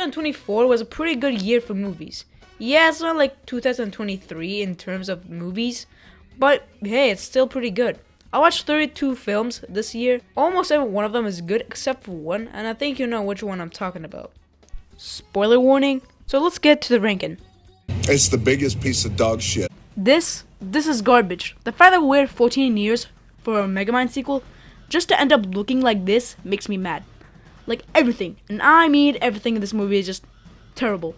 2024 was a pretty good year for movies. Yeah, it's not like 2023 in terms of movies, but hey, it's still pretty good. I watched 32 films this year. Almost every one of them is good except for one, and I think you know which one I'm talking about. Spoiler warning. So let's get to the ranking. It's the biggest piece of dog shit. This is garbage. The fact that we waited 14 years for a Megamind sequel just to end up looking like this makes me mad. Like everything, and I mean everything in this movie is just terrible.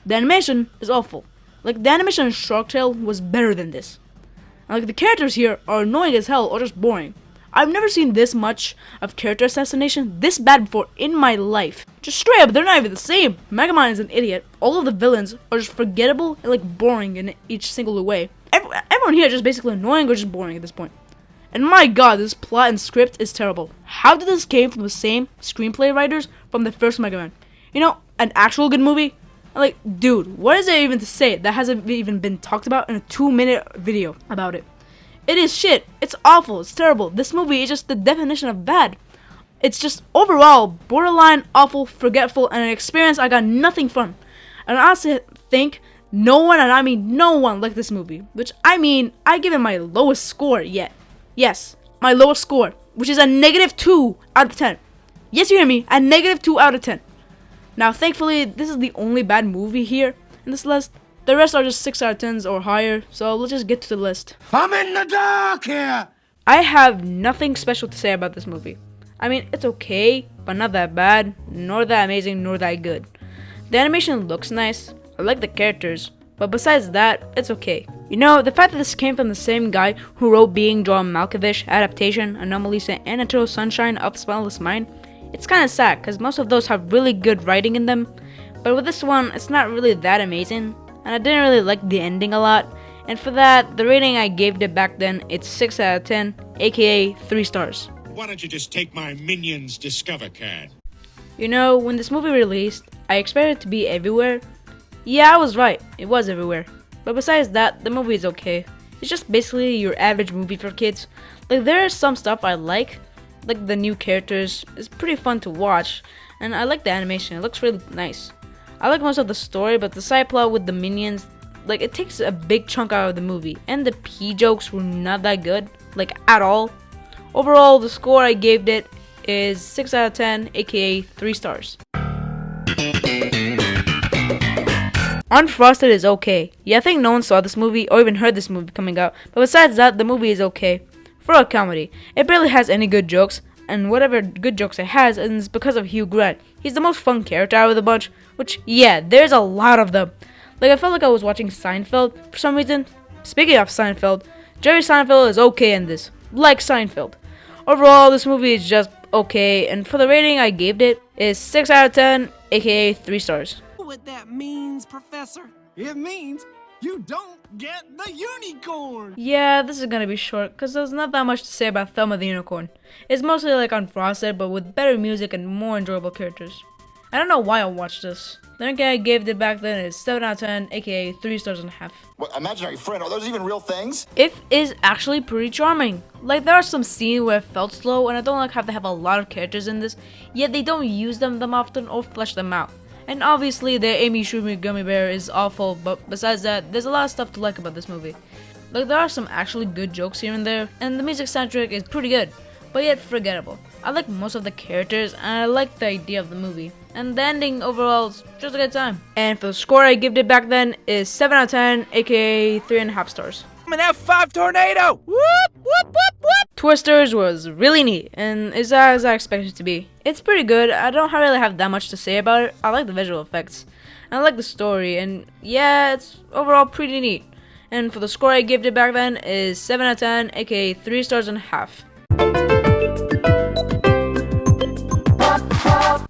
The animation is awful. Like the animation in Shark Tale was better than this. And like the characters here are annoying as hell or just boring. I've never seen this much of character assassination this bad before in my life. Just straight up, they're not even the same. Megamind is an idiot. All of the villains are just forgettable and like boring in each single way. Everyone here is just basically annoying or just boring at this point. And my god, this plot and script is terrible. How did this came from the same screenplay writers from the first Mega Man? You know, an actual good movie? Like, dude, what is there even to say that hasn't even been talked about in a 2-minute video about it? It is shit. It's awful. It's terrible. This movie is just the definition of bad. It's just overall borderline awful, forgetful, and an experience I got nothing from. And I honestly think no one, and I mean no one, liked this movie. Which I mean, I give it my lowest score yet. Yes, my lowest score, which is a -2 out of 10. Yes, you hear me, a -2 out of 10. Now, thankfully, this is the only bad movie here in this list. The rest are just 6 out of 10s or higher, so let's just get to the list. I'm in the dark here! I have nothing special to say about this movie. I mean, it's okay, but not that bad, nor that amazing, nor that good. The animation looks nice, I like the characters, but besides that, it's okay. You know, the fact that this came from the same guy who wrote Being John Malkovich, Adaptation, Anomalisa, and Eternal Sunshine of the Spotless Mind, it's kinda sad, cause most of those have really good writing in them, but with this one, it's not really that amazing. And I didn't really like the ending a lot, and for that, the rating I gave it back then, it's 6 out of 10, aka 3 stars. Why don't you just take my Minions Discover card? You know, when this movie released, I expected it to be everywhere. Yeah, I was right, it was everywhere. But besides that, the movie is okay. It's just basically your average movie for kids. Like, there is some stuff I like the new characters, it's pretty fun to watch, and I like the animation, it looks really nice. I like most of the story, but the side plot with the minions, like, it takes a big chunk out of the movie. And the P jokes were not that good, like, at all. Overall, the score I gave it is 6 out of 10, aka 3 stars. Unfrosted is okay. Yeah, I think no one saw this movie or even heard this movie coming out, but besides that, the movie is okay. For a comedy, it barely has any good jokes, and whatever good jokes it has is because of Hugh Grant. He's the most fun character out of the bunch, which, yeah, there's a lot of them. Like, I felt like I was watching Seinfeld for some reason. Speaking of Seinfeld, Jerry Seinfeld is okay in this, like Seinfeld. Overall, this movie is just okay, and for the rating I gave it is 6 out of 10, aka 3 stars. What that means, Professor? It means you don't get the unicorn! Yeah, this is gonna be short, because there's not that much to say about Thelma the Unicorn. It's mostly like Unfrosted, but with better music and more enjoyable characters. I don't know why I watched this. The ranking I gave it back then is 7 out of 10, aka 3 stars and a half. What, imaginary friend? Are those even real things? It is actually pretty charming. Like, there are some scenes where it felt slow, and I don't like how they have a lot of characters in this, yet they don't use them often or flesh them out. And obviously, the Amy Schumer gummy bear is awful, but besides that, there's a lot of stuff to like about this movie. Like, there are some actually good jokes here and there, and the music soundtrack is pretty good, but yet forgettable. I like most of the characters, and I like the idea of the movie. And the ending overall is just a good time. And for the score I gave it back then is 7 out of 10, aka 3.5 stars. I'm an F5 tornado! Whoop, whoop, whoop, whoop! Twisters was really neat, and is as I expected it to be. It's pretty good. I don't really have that much to say about it. I like the visual effects, and I like the story, and yeah, it's overall pretty neat. And for the score I gave it back then is 7 out of 10, aka 3 stars and a half.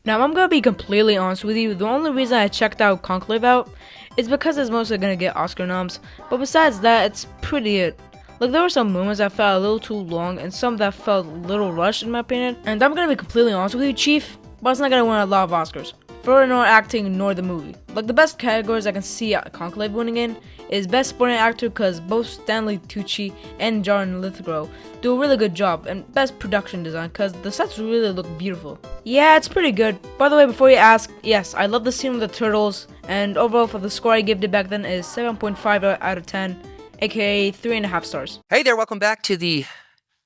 Now, I'm gonna be completely honest with you, the only reason I checked out Conclave out is because it's mostly gonna get Oscar noms, but besides that, it's pretty good. Like, there were some moments that felt a little too long, and some that felt a little rushed in my opinion, and I'm gonna be completely honest with you, Chief, but it's not gonna win a lot of Oscars. for nor acting nor the movie. Like the best categories I can see Conclave winning in is Best Supporting Actor because both Stanley Tucci and John Lithgow do a really good job, and Best Production Design because the sets really look beautiful. Yeah, it's pretty good. By the way, before you ask, yes, I love the scene with the turtles, and overall for the score I gave it back then is 7.5 out of 10, aka 3.5 stars. Hey there, welcome back to the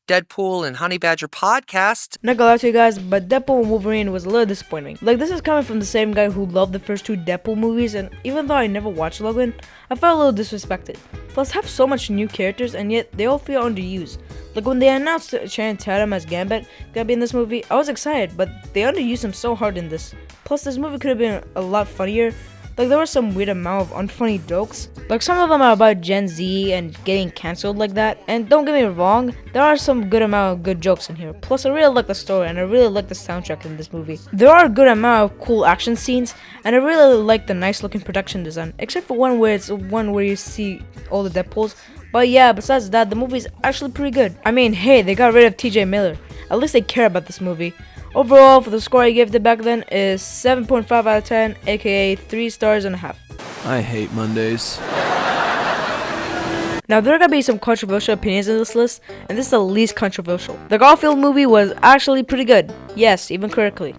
Deadpool and Honey Badger podcast. Not gonna lie to you guys, but Deadpool and Wolverine was a little disappointing. Like, this is coming from the same guy who loved the first two Deadpool movies, and even though I never watched Logan, I felt a little disrespected. Plus, have so much new characters, and yet they all feel underused. Like, when they announced Channing Tatum as Gambit gonna be in this movie, I was excited, but they underused him so hard in this. Plus, this movie could have been a lot funnier. Like, there was some weird amount of unfunny jokes. Like, some of them are about Gen Z and getting cancelled like that. And don't get me wrong, there are some good amount of good jokes in here. Plus, I really like the story and I really like the soundtrack in this movie. There are a good amount of cool action scenes, and I really like the nice looking production design. Except for one where it's one where you see all the Deadpools. But yeah, besides that, the movie is actually pretty good. I mean, hey, they got rid of TJ Miller. At least they care about this movie. Overall, for the score I gave it back then is 7.5 out of 10, aka 3.5 stars. I hate Mondays. Now, there are gonna be some controversial opinions in this list, and this is the least controversial. The Garfield movie was actually pretty good. Yes, even correctly.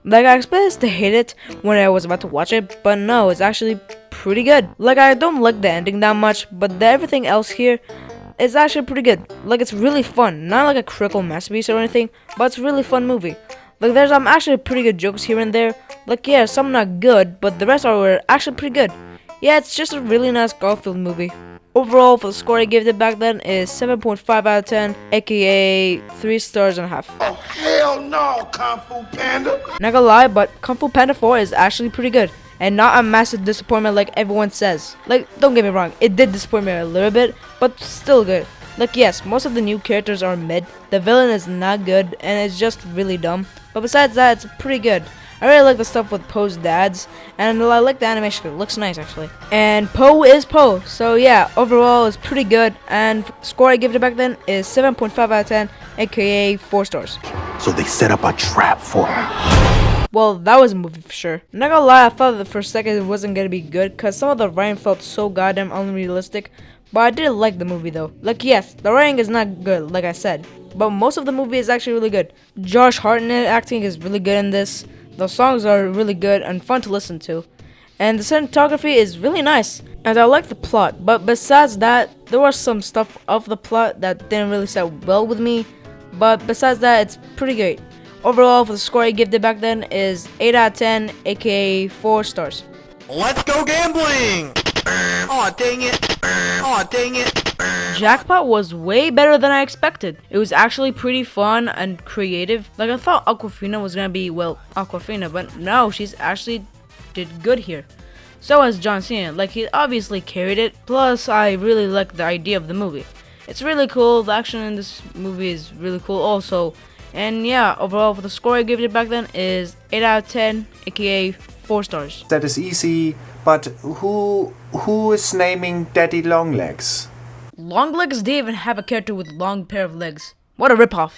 Like, I expected to hate it when I was about to watch it, but no, it's actually pretty good. Like, I don't like the ending that much, but everything else here is actually pretty good. Like, it's really fun. Not like a critical masterpiece or anything, but it's a really fun movie. Like, there's actually pretty good jokes here and there. Like, yeah, some not good, but the rest were actually pretty good. Yeah, it's just a really nice Garfield movie. Overall, for the score I gave it back then is 7.5 out of 10, aka 3.5 stars. Oh, hell no, Kung Fu Panda. Not gonna lie, but Kung Fu Panda 4 is actually pretty good, and not a massive disappointment like everyone says. Like, don't get me wrong, it did disappoint me a little bit, but still good. Like, yes, most of the new characters are mid, the villain is not good, and it's just really dumb. But besides that, it's pretty good. I really like the stuff with Poe's dads, and I like the animation. It looks nice, actually. And Poe is Poe, so yeah, overall it's pretty good. And score I give it back then is 7.5 out of 10, aka 4 stars. So they set up a trap for me. Well, that was a movie for sure. Not gonna lie, I thought that for a second it wasn't gonna be good, cause some of the writing felt so goddamn unrealistic. But I did like the movie though. Like, yes, the writing is not good, like I said, but most of the movie is actually really good. Josh Hartnett acting is really good in this. The songs are really good and fun to listen to. And the cinematography is really nice. And I like the plot. But besides that, there was some stuff of the plot that didn't really sit well with me. But besides that, it's pretty great. Overall, for the score I gave it back then is 8 out of 10, aka 4 stars. Let's go gambling! Aw, dang it! Aw, dang it! Jackpot was way better than I expected. It was actually pretty fun and creative. Like, I thought Awkwafina was gonna be, well, Awkwafina, but no, she's actually did good here. So has John Cena. Like, he obviously carried it. Plus, I really like the idea of the movie. It's really cool. The action in this movie is really cool also. And yeah, overall for the score I gave it back then is 8 out of 10, aka 4 stars. That is easy, but who is naming Daddy Longlegs? Longlegs didn't even have a character with long pair of legs. What a ripoff.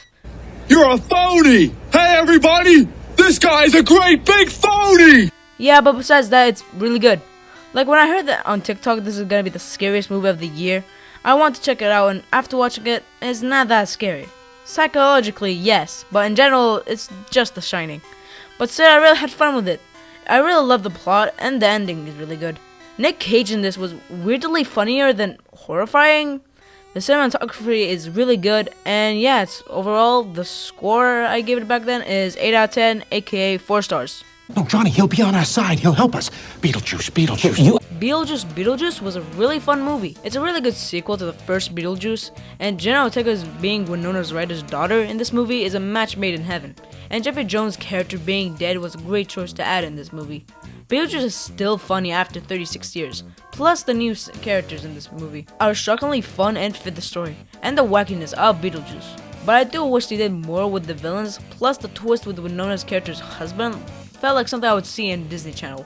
You're a phony! Hey everybody! This guy's a great big phony! Yeah, but besides that, it's really good. Like, when I heard that on TikTok this is gonna be the scariest movie of the year, I wanted to check it out, and after watching it, it's not that scary. Psychologically, yes, but in general, it's just The Shining. But still, I really had fun with it. I really love the plot, and the ending is really good. Nick Cage in this was weirdly funnier than horrifying. The cinematography is really good, and yeah, it's overall, the score I gave it back then is 8 out of 10, aka 4 stars. No, Johnny, he'll be on our side. He'll help us. Beetlejuice. Beetlejuice was a really fun movie. It's a really good sequel to the first Beetlejuice, and Jenna Ortega's being Winona Ryder's daughter in this movie is a match made in heaven. And Jeffrey Jones' character being dead was a great choice to add in this movie. Beetlejuice is still funny after 36 years. Plus, the new characters in this movie are shockingly fun and fit the story, and the wackiness of Beetlejuice. But I do wish they did more with the villains, plus the twist with Winona's character's husband felt like something I would see in Disney Channel.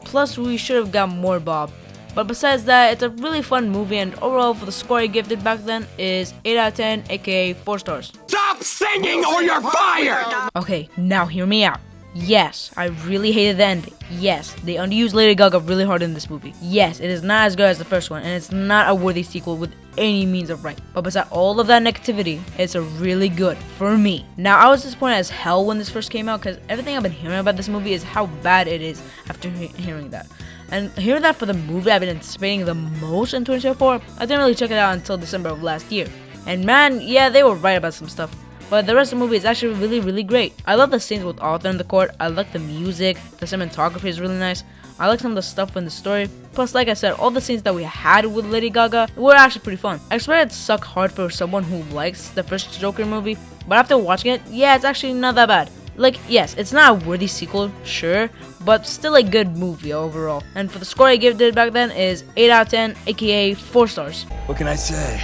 Plus, we should have got more Bob. But besides that, it's a really fun movie, and overall for the score I gave it back then is 8 out of 10, aka 4 stars. Stop singing or you're fired! Okay, now hear me out. Yes, I really hated the ending. Yes, they underused Lady Gaga really hard in this movie. Yes, it is not as good as the first one, and it's not a worthy sequel with any means of right. But besides all of that negativity, it's a really good for me. Now, I was disappointed as hell when this first came out because everything I've been hearing about this movie is how bad it is after hearing that. And hearing that for the movie I've been anticipating the most in 2024, I didn't really check it out until December of last year. And man, yeah, they were right about some stuff. But the rest of the movie is actually really great. I love the scenes with Arthur in the court. I like the music. The cinematography is really nice. I like some of the stuff in the story. Plus, like I said, all the scenes that we had with Lady Gaga were actually pretty fun. I expect it to suck hard for someone who likes the first Joker movie. But after watching it, yeah, it's actually not that bad. Like, yes, it's not a worthy sequel, sure, but still a good movie overall. And for the score I gave it back then is 8 out of 10, aka 4 stars. What can I say?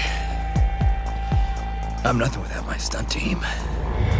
I'm nothing without my stunt team.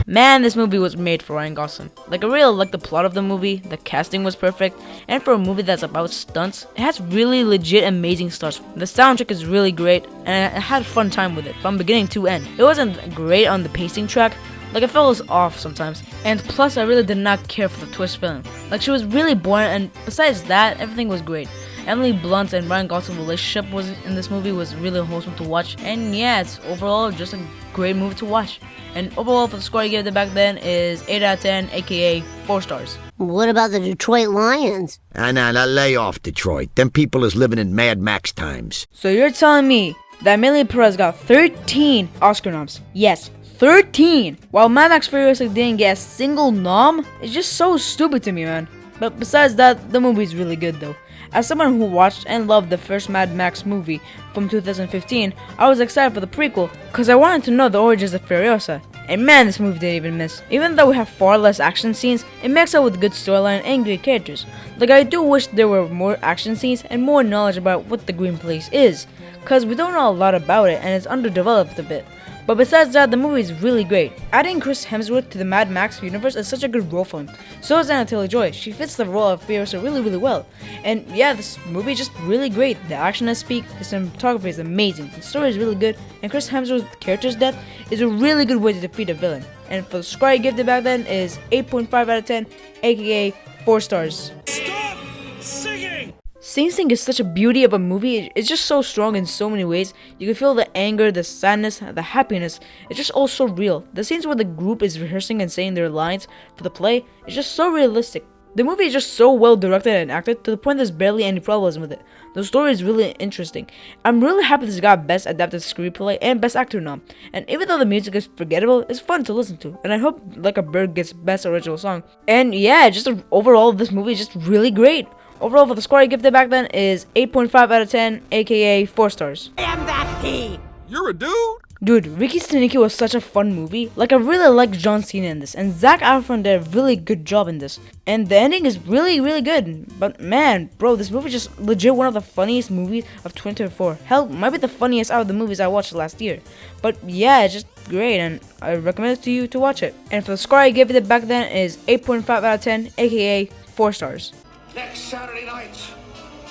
Man, this movie was made for Ryan Gosling. Like, I really like the plot of the movie, the casting was perfect, and for a movie that's about stunts, it has really legit amazing stars. The soundtrack is really great, and I had a fun time with it from beginning to end. It wasn't great on the pacing track, like it felt off sometimes, and plus I really did not care for the twist villain. Like, she was really boring, and besides that, everything was great. Emily Blunt and Ryan Gosling's relationship was in this movie was really wholesome to watch, and yeah, it's overall just a great movie to watch. And overall for the score I gave it back then is 8 out of 10, aka 4 stars. What about the Detroit Lions? Nah, lay off Detroit. Them people is living in Mad Max times. So you're telling me that Amelia Perez got 13 Oscar noms? Yes, 13! While Mad Max Furiosa didn't get a single nom? It's just so stupid to me, man. But besides that, the movie is really good though. As someone who watched and loved the first Mad Max movie from 2015, I was excited for the prequel because I wanted to know the origins of Furiosa. And man, this movie didn't even miss. Even though we have far less action scenes, it mixed up with good storyline and great characters. Like, I do wish there were more action scenes and more knowledge about what the Green Place is, because we don't know a lot about it and it's underdeveloped a bit. But besides that, the movie is really great. Adding Chris Hemsworth to the Mad Max universe is such a good role for him. So is Anna Taylor-Joy. She fits the role of Furiosa really well. And yeah, this movie is just really great. The action is peak, the cinematography is amazing, the story is really good, and Chris Hemsworth's character's death is a really good way to defeat a villain. And for the score I gave it back then is 8.5 out of 10, aka 4 stars. Stop singing! Sing Sing is such a beauty of a movie. It's just so strong in so many ways. You can feel the anger, the sadness, the happiness. It's just all so real. The scenes where the group is rehearsing and saying their lines for the play is just so realistic. The movie is just so well directed and acted to the point there's barely any problems with it. The story is really interesting. I'm really happy this got Best Adapted Screenplay and Best Actor nom. And even though the music is forgettable, it's fun to listen to. And I hope Like a Bird gets Best Original Song. And yeah, just overall, this movie is just really great. Overall, for the score I gave it back then is 8.5 out of 10, aka 4 stars. I am that he! You're a dude? Dude, Ricky Stenicki was such a fun movie. Like, I really liked John Cena in this, and Zac Efron did a really good job in this. And the ending is really good. But man, bro, this movie is just legit one of the funniest movies of 2024. Hell, might be the funniest out of the movies I watched last year. But yeah, it's just great, and I recommend it to you to watch it. And for the score I gave it back then is 8.5 out of 10, aka 4 stars. Next Saturday night,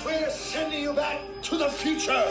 we're sending you back to the future.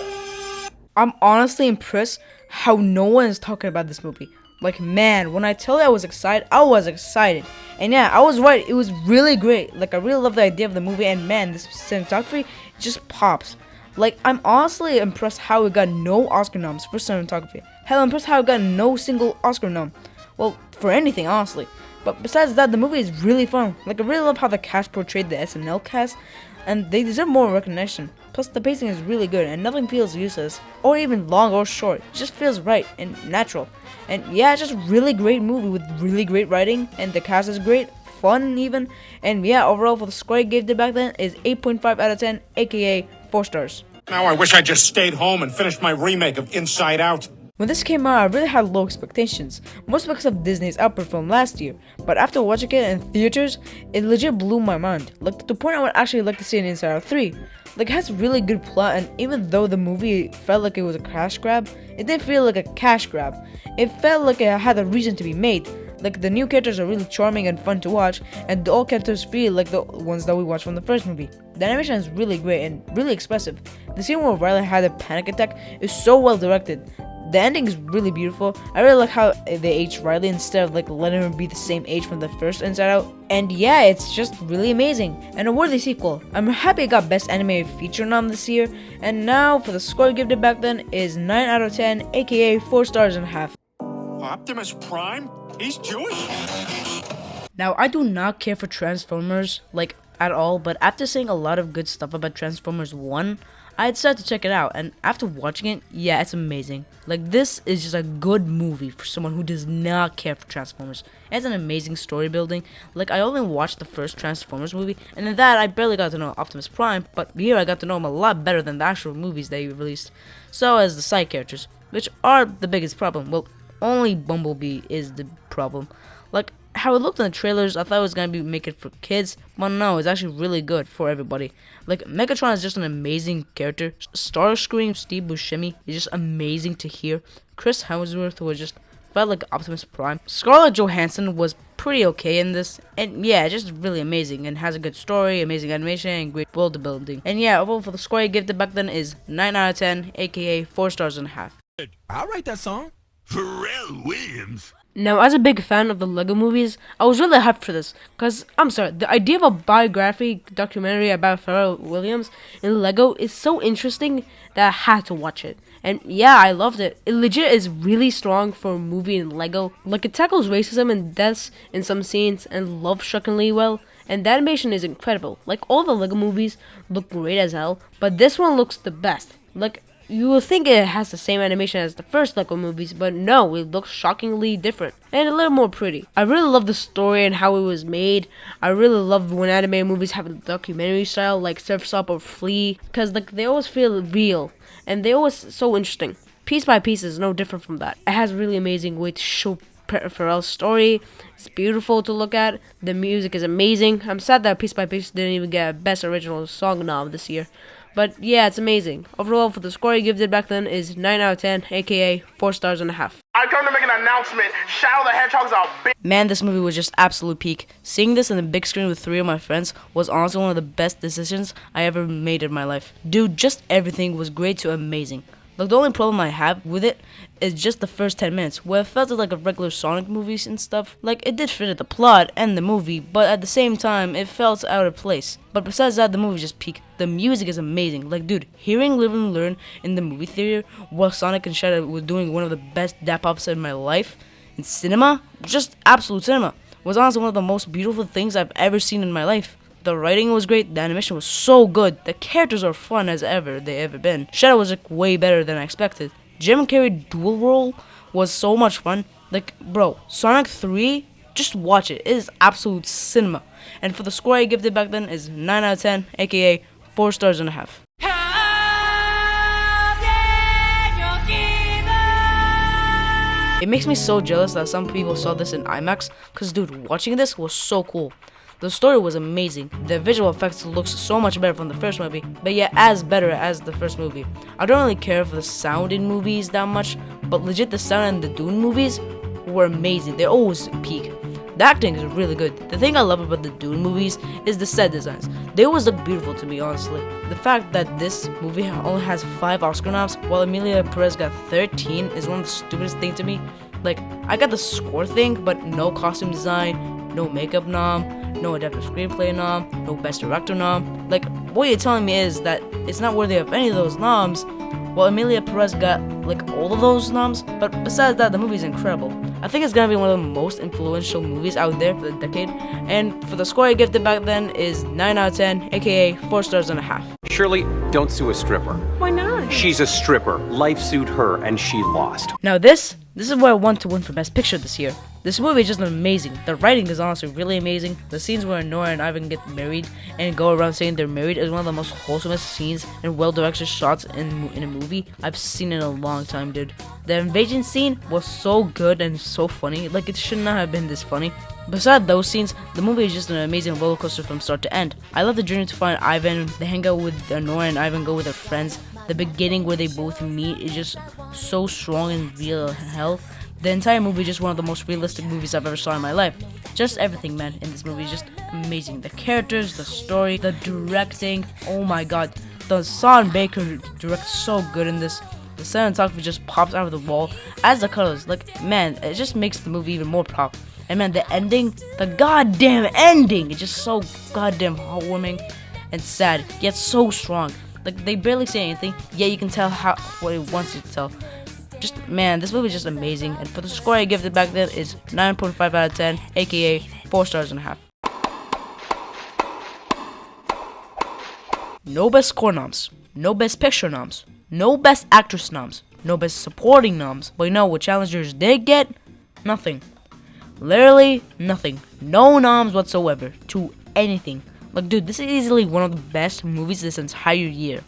I'm honestly impressed how no one is talking about this movie. Like, man, when I tell you I was excited, I was excited. And yeah, I was right, it was really great. Like, I really love the idea of the movie, and man, this cinematography just pops. Like, I'm honestly impressed how it got no Oscar noms for cinematography. Hell, I'm impressed how it got no single Oscar nom. Well, for anything, honestly. But besides that, the movie is really fun. Like, I really love how the cast portrayed the SNL cast, and they deserve more recognition. Plus, the pacing is really good, and nothing feels useless, or even long or short. It just feels right and natural. And yeah, it's just a really great movie with really great writing, and the cast is great, fun even. And yeah, overall, for the score I gave it back then is 8.5 out of 10, aka 4 stars. Now I wish I just stayed home and finished my remake of Inside Out. When this came out, I really had low expectations, mostly because of Disney's output from last year, but after watching it in theaters, it legit blew my mind, like to the point I would actually like to see an Inside Out 3. Like, it has a really good plot, and even though the movie felt like it was a cash grab, it didn't feel like a cash grab. It felt like it had a reason to be made. Like, the new characters are really charming and fun to watch, and all characters feel like the ones that we watched from the first movie. The animation is really great and really expressive. The scene where Riley had a panic attack is so well directed. the ending is really beautiful. I really like how they aged Riley instead of like letting her be the same age from the first Inside Out. And yeah, it's just really amazing and a worthy sequel. I'm happy it got Best Animated Feature nom this year. And now for the score gifted back then is 9 out of 10, aka 4 stars and a half. Optimus Prime? He's Jewish? Now, I do not care for Transformers, like, at all, but after seeing a lot of good stuff about Transformers 1, I decided to check it out, and after watching it, yeah, it's amazing. Like, this is just a good movie for someone who does not care for Transformers. It has an amazing story building. Like, I only watched the first Transformers movie, and in that, I barely got to know Optimus Prime, but here I got to know him a lot better than the actual movies they released. So as the side characters, which are the biggest problem. Well, only Bumblebee is the problem. Like, how it looked in the trailers, I thought it was gonna be making for kids, but no, it's actually really good for everybody. Like, Megatron is just an amazing character. Starscream, Steve Buscemi is just amazing to hear. Chris Hemsworth was just felt like Optimus Prime. Scarlett Johansson was pretty okay in this, and yeah, just really amazing and has a good story, amazing animation, and great world building. And yeah, overall for the score I gave it back then is 9 out of 10, aka 4 stars and a half. I'll write that song. Pharrell Williams. Now, as a big fan of the Lego movies, I was really hyped for this, because, I'm sorry, the idea of a biography documentary about Pharrell Williams in Lego is so interesting that I had to watch it. And yeah, I loved it. It legit is really strong for a movie in Lego. Like, it tackles racism and deaths in some scenes and love shockingly well, and the animation is incredible. Like, all the Lego movies look great as hell, but this one looks the best. Like, you would think it has the same animation as the first Lego movies, but no, it looks shockingly different and a little more pretty. I really love the story and how it was made. I really love when animated movies have a documentary style like Surf's Up or Flea, because like they always feel real and they always so interesting. Piece by Piece is no different from that. It has a really amazing way to show Pharrell's story. It's beautiful to look at. The music is amazing. I'm sad that Piece by Piece didn't even get a Best Original Song nom this year. But yeah, it's amazing. Overall, for the score I gave it back then is 9 out of 10, aka 4 stars and a half. I come to make an announcement. Shadow the Hedgehog's a bitch. Man, this movie was just absolute peak. Seeing this on the big screen with 3 of my friends was honestly one of the best decisions I ever made in my life. Dude, just everything was great to amazing. Like, the only problem I have with it is just the first 10 minutes, where it felt like a regular Sonic movies and stuff. Like, it did fit the plot and the movie, but at the same time, it felt out of place. But besides that, the movie just peaked. The music is amazing. Like, dude, hearing Live and Learn in the movie theater while Sonic and Shadow were doing one of the best dap-ups in my life in cinema, just absolute cinema, was honestly one of the most beautiful things I've ever seen in my life. The writing was great, the animation was so good, the characters are fun as ever they ever been. Shadow was like way better than I expected. Jim Carrey dual role was so much fun. Like, bro, Sonic 3, just watch it. It is absolute cinema. And for the score I gave it back then is 9 out of 10, aka 4 stars and a half. It makes me so jealous that some people saw this in IMAX, cause dude, watching this was so cool. The story was amazing. The visual effects looks so much better from the first movie, but yeah, as better as the first movie. I don't really care for the sound in movies that much, but legit the sound in the Dune movies were amazing. They always peak. The acting is really good. The thing I love about the Dune movies is the set designs. They always look beautiful to me, honestly. The fact that this movie only has 5 Oscar noms, while Emilia Perez got 13 is one of the stupidest things to me. Like, I got the score thing, but no costume design, no makeup nom, no adapted screenplay nom, no best director nom. Like, what you're telling me is that it's not worthy of any of those noms, while Emilia Perez got, like, all of those noms. But besides that, the movie's incredible. I think it's gonna be one of the most influential movies out there for the decade. And for the score I gave it back then is 9 out of 10, aka 4 stars and a half. Shirley, don't sue a stripper. Why not? She's a stripper. Life sued her, and she lost. Now this is what I want to win for Best Picture this year. This movie is just amazing. The writing is honestly really amazing. The scenes where Nora and Ivan get married and go around saying they're married is one of the most wholesomest scenes and well-directed shots in a movie I've seen in a long time, dude. The invasion scene was so good and so funny. Like, it should not have been this funny. Besides those scenes, the movie is just an amazing roller coaster from start to end. I love the journey to find Ivan, the hangout with Nora and Ivan go with their friends. The beginning where they both meet is just so strong and real as hell. The entire movie is just one of the most realistic movies I've ever saw in my life. Just everything, man, in this movie is just amazing. The characters, the story, the directing, oh my god. The Sean Baker directs so good in this. The cinematography just pops out of the wall as the colors. Like, man, it just makes the movie even more pop. And man, the ending, the goddamn ending, it's just so goddamn heartwarming and sad, yet so strong. Like, they barely say anything, yet you can tell what it wants you to tell. Just, man, this movie is just amazing. And for the score I give it back then is 9.5 out of 10, aka 4 stars and a half. No best score noms, no best picture noms, no best actress noms, no best supporting noms. But you know what challengers did get? Nothing. Literally nothing. No noms whatsoever to anything. Like, dude, this is easily one of the best movies this entire year.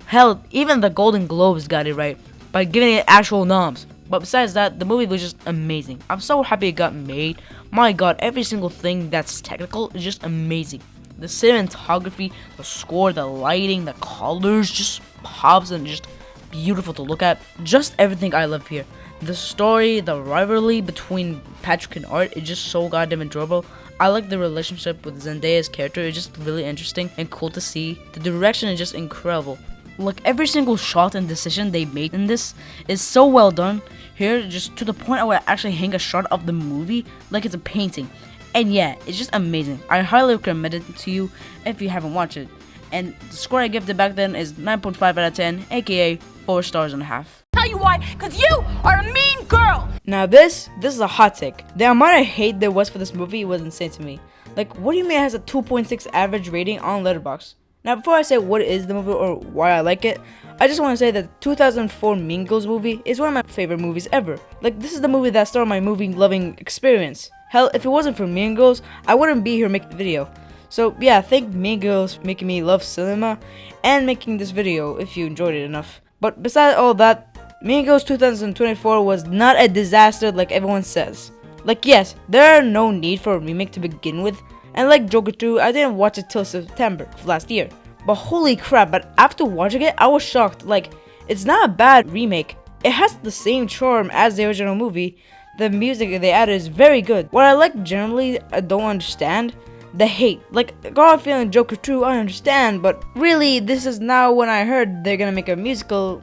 Hell, even the Golden Globes got it right by giving it actual noms. But besides that, the movie was just amazing. I'm so happy it got made. My god, every single thing that's technical is just amazing. The cinematography, the score, the lighting, the colors just pops and just beautiful to look at. Just everything I love here. The story, the rivalry between Patrick and Art is just so goddamn enjoyable. I like the relationship with Zendaya's character. It's just really interesting and cool to see. The direction is just incredible. Like, every single shot and decision they made in this is so well done. Here, just to the point I would actually hang a shot of the movie like it's a painting. And yeah, it's just amazing. I highly recommend it to you if you haven't watched it. And the score I gave it back then is 9.5 out of 10, aka 4 stars and a half. Tell you why, cause you are a mean girl. Now this is a hot take. The amount of hate there was for this movie was insane to me. Like, what do you mean it has a 2.6 average rating on Letterboxd? Now before I say what is the movie or why I like it, I just want to say that the 2004 Mean Girls movie is one of my favorite movies ever. Like, this is the movie that started my movie loving experience. Hell, if it wasn't for Mean Girls, I wouldn't be here making the video. So yeah, thank Mean Girls for making me love cinema and making this video if you enjoyed it enough. But besides all that, Mean Girls 2024 was not a disaster like everyone says. Like, yes, there are no need for a remake to begin with, and like Joker 2, I didn't watch it till September of last year. But holy crap, but after watching it, I was shocked. Like, it's not a bad remake. It has the same charm as the original movie. The music they added is very good. What I like generally, I don't understand the hate. Like, God Feeling Joker 2, I understand, but really, this is now when I heard they're gonna make a musical,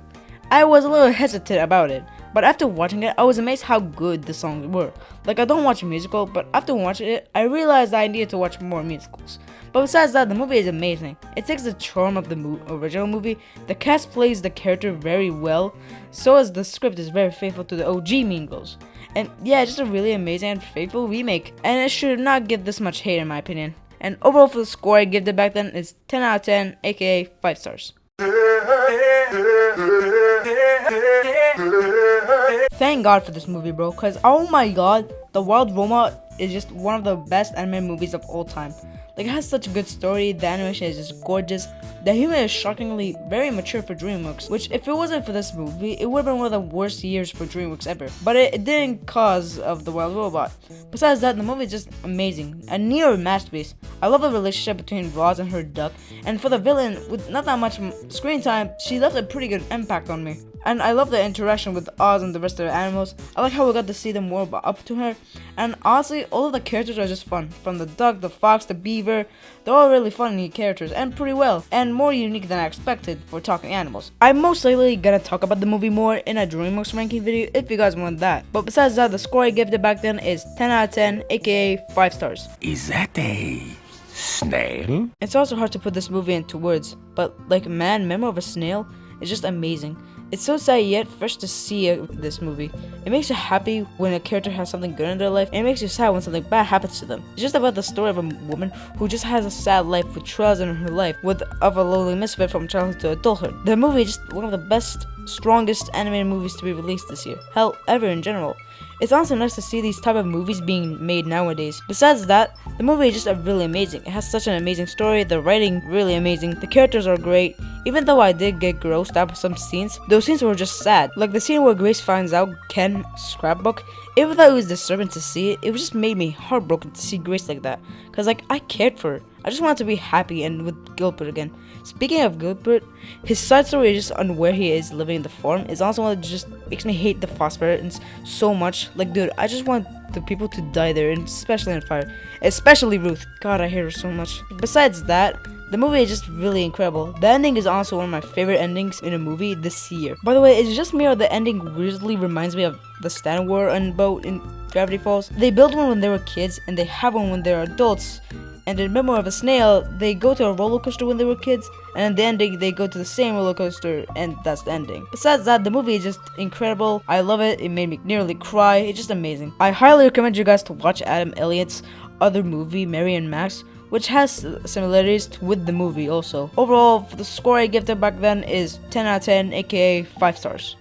I was a little hesitant about it. But after watching it, I was amazed how good the songs were. Like, I don't watch a musical, but after watching it, I realized I needed to watch more musicals. But besides that, the movie is amazing. It takes the charm of the original movie. The cast plays the character very well, so as the script is very faithful to the OG Mean Girls. And yeah, it's just a really amazing and faithful remake, and it should not get this much hate in my opinion. And overall for the score I gave it back then is 10 out of 10, aka 5 stars. Thank God for this movie, bro, cause oh my god, The Wild Robot is just one of the best anime movies of all time. Like, it has such a good story, the animation is just gorgeous, the humor is shockingly very mature for DreamWorks, which if it wasn't for this movie, it would have been one of the worst years for DreamWorks ever. But it didn't cause of The Wild Robot. Besides that, the movie is just amazing, a near masterpiece. I love the relationship between Roz and her duck, and for the villain, with not that much screen time, she left a pretty good impact on me. And I love the interaction with Oz and the rest of the animals. I like how we got to see them more up to her. And honestly, all of the characters are just fun. From the duck, the fox, the beaver. They're all really funny characters and pretty well. And more unique than I expected for talking animals. I'm most likely gonna talk about the movie more in a DreamWorks ranking video if you guys want that. But besides that, the score I gave it back then is 10 out of 10, aka 5 stars. Is that a snail? It's also hard to put this movie into words. But like, man, Memory of a Snail is just amazing. It's so sad yet fresh to see this movie. It makes you happy when a character has something good in their life, and it makes you sad when something bad happens to them. It's just about the story of a woman who just has a sad life with trials in her life, of a lonely misfit from childhood to adulthood. The movie is just one of the best, strongest animated movies to be released this year. Hell, ever in general. It's honestly nice to see these type of movies being made nowadays. Besides that, the movie is just really amazing. It has such an amazing story, the writing really amazing, the characters are great. Even though I did get grossed out with some scenes, those scenes were just sad. Like the scene where Grace finds out Ken's scrapbook, even though it was disturbing to see it, it just made me heartbroken to see Grace like that. Cause like, I cared for her. I just wanted to be happy and with Gilbert again. Speaking of Gilbert, his side story just on where he is living in the farm is also one that just makes me hate the Phosphorans so much. Like, dude, I just want the people to die there, and especially in fire. Especially Ruth. God, I hate her so much. Besides that, The movie is just really incredible. The ending is also one of my favorite endings in a movie this year. By the way, it's just me or the ending weirdly reminds me of the Stan War boat in Gravity Falls. They built one when they were kids, and they have one when they're adults. And in Memoir of a Snail, they go to a roller coaster when they were kids, and in the ending, they go to the same roller coaster, and that's the ending. Besides that, the movie is just incredible. I love it. It made me nearly cry. It's just amazing. I highly recommend you guys to watch Adam Elliott's other movie, Mary and Max, which has similarities with the movie also. Overall, the score I gave them back then is 10 out of 10, aka 5 stars.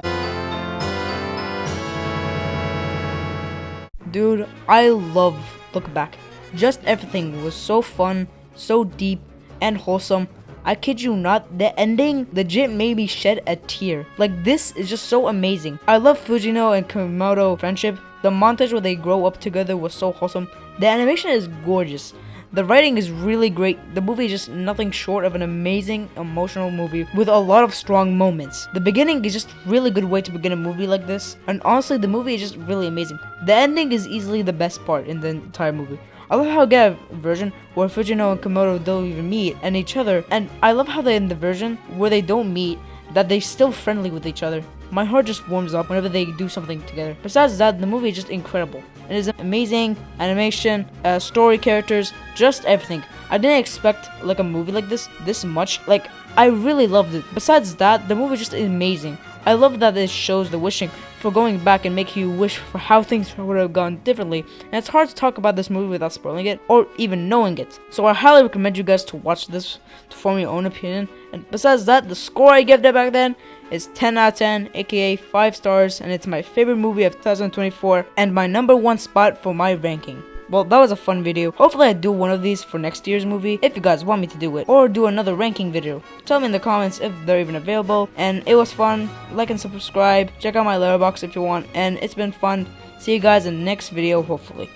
Dude, I love Look Back. Just everything was so fun, so deep, and wholesome. I kid you not, the ending legit made me shed a tear. Like, this is just so amazing. I love Fujino and Komodo friendship. The montage where they grow up together was so wholesome. The animation is gorgeous. The writing is really great. The movie is just nothing short of an amazing, emotional movie with a lot of strong moments. The beginning is just a really good way to begin a movie like this. And honestly, the movie is just really amazing. The ending is easily the best part in the entire movie. I love how I get a version where Fujino and Komodo don't even meet and each other. And I love how they in the version where they don't meet, that they're still friendly with each other. My heart just warms up whenever they do something together. Besides that, the movie is just incredible. It is amazing animation, story, characters, just everything. I didn't expect like a movie like this much. Like, I really loved it. Besides that, the movie is just amazing. I love that it shows the wishing for going back and make you wish for how things would have gone differently. And it's hard to talk about this movie without spoiling it or even knowing it. So I highly recommend you guys to watch this to form your own opinion. And besides that, the score I gave that back then is 10 out of 10, aka 5 stars, and it's my favorite movie of 2024 and my #1 spot for my ranking. Well, that was a fun video. Hopefully I do one of these for next year's movie if you guys want me to do it, or do another ranking video. Tell me in the comments if they're even available. And it was fun. Like and subscribe. Check out my Letterboxd if you want. And it's been fun. See you guys in the next video, hopefully.